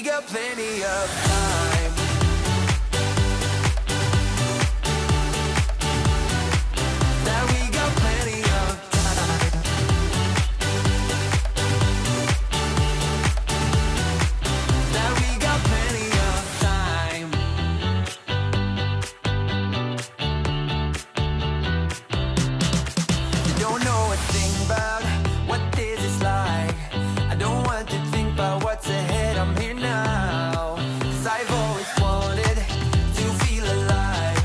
got plenty of time. That we got plenty of time. That we got plenty of time. You don't know a thing about what this is like. I don't want to think about what's ahead. I'm here now. 'Cause I've always wanted to feel alive.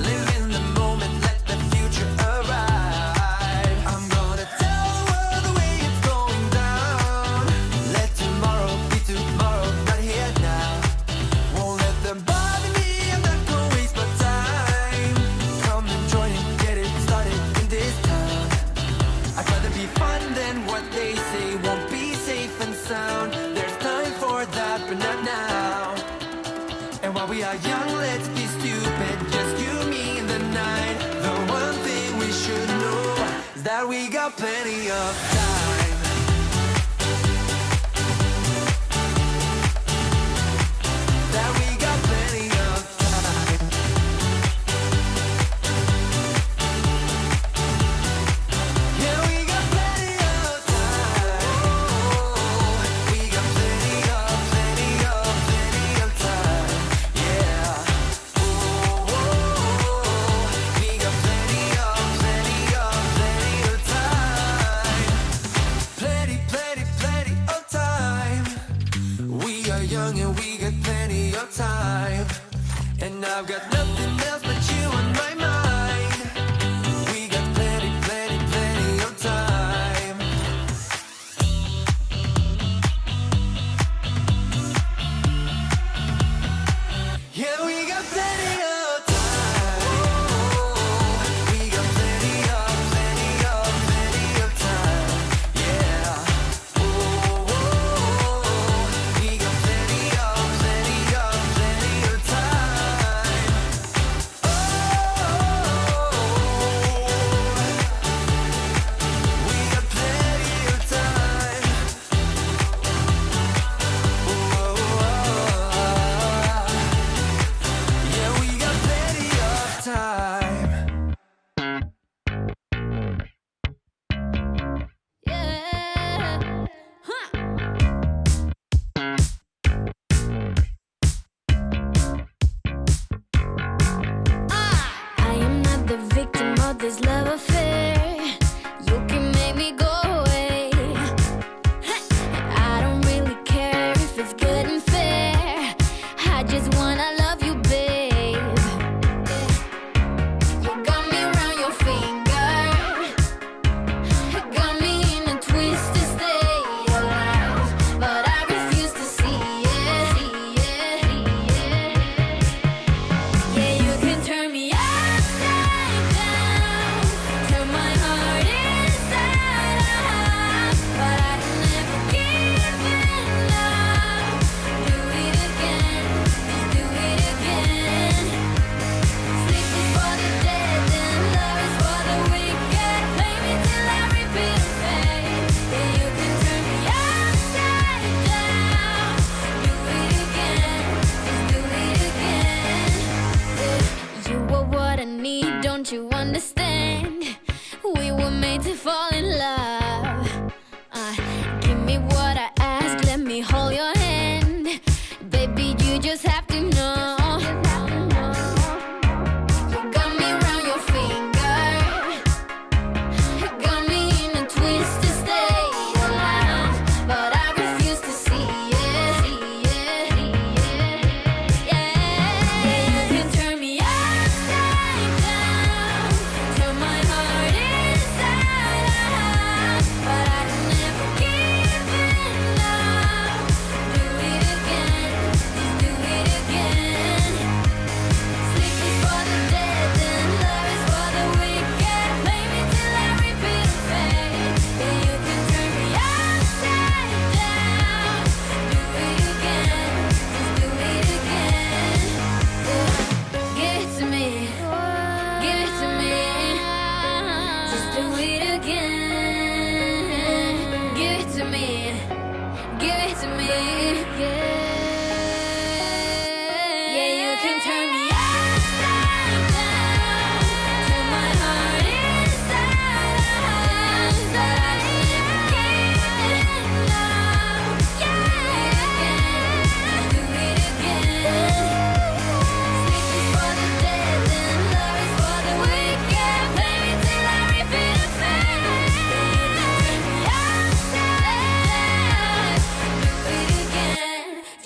Live in the moment, let the future arrive. I'm gonna tell the world the way it's going down. Let tomorrow be tomorrow, not here now. Won't let them bother me, I'm not gonna waste my time. Come and join and get it started in this town. I'd rather be fun than what they say won't be safe and sound. There's time for that, but not now. And while we are young, let's be stupid. Just you, me, and the night. The one thing we should know is that we got plenty of time. That we got plenty of time. Yeah, we got plenty of time. We got plenty of time. Yeah. We got plenty of time. Plenty of time. We are young and we got plenty of time. And I've got nothing else but you on my mind. We got plenty of time. Yeah, we got plenty of time. We got plenty of time. Yeah. We got plenty of time.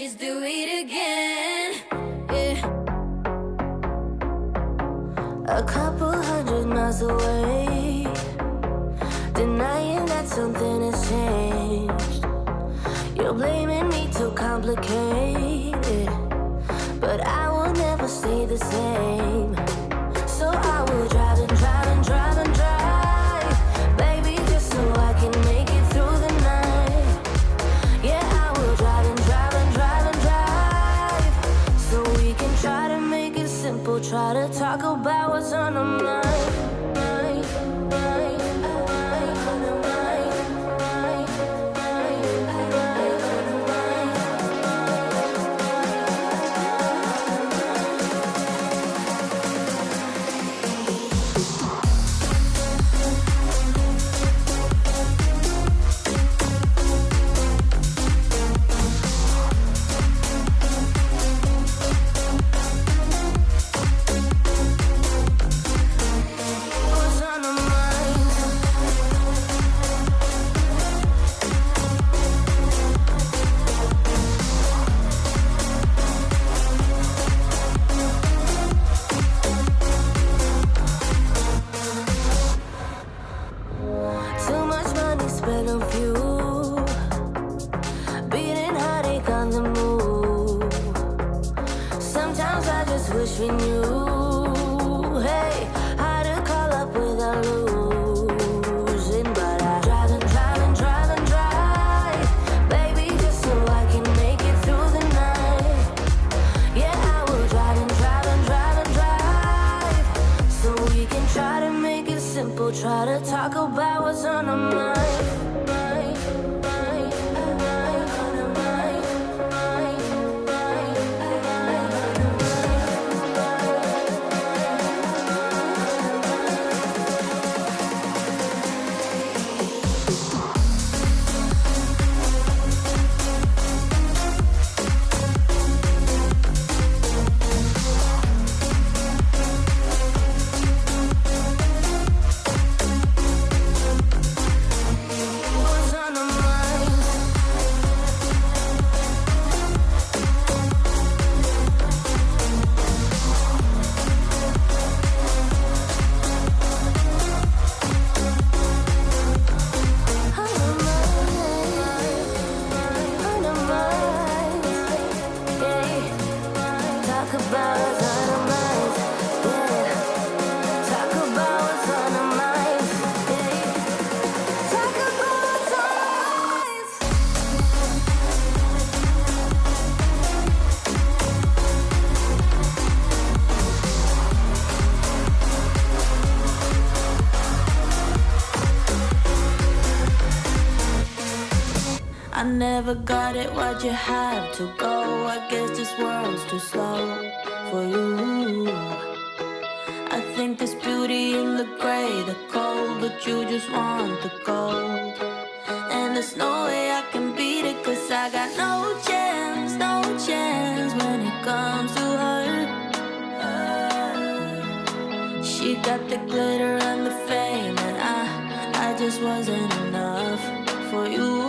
just do it again. Yeah. A couple 100 miles away, denying that something has changed. You're blaming me too complicated, but I will never stay the same. So I will drive and drive and drive and drive, baby, just so I can make it through the night. Yeah, I will drive and drive and drive and drive, so we can try to make it simple. Try to talk about what's on our mind. Try to talk about what's on our mind. I never got it, why'd you have to go? I guess this world's too slow for you. I think there's beauty in the gray, the cold, but you just want the gold. And there's no way I can beat it, 'cause I got no chance, no chance when it comes to her. She got the glitter and the fame, and I just wasn't enough for you.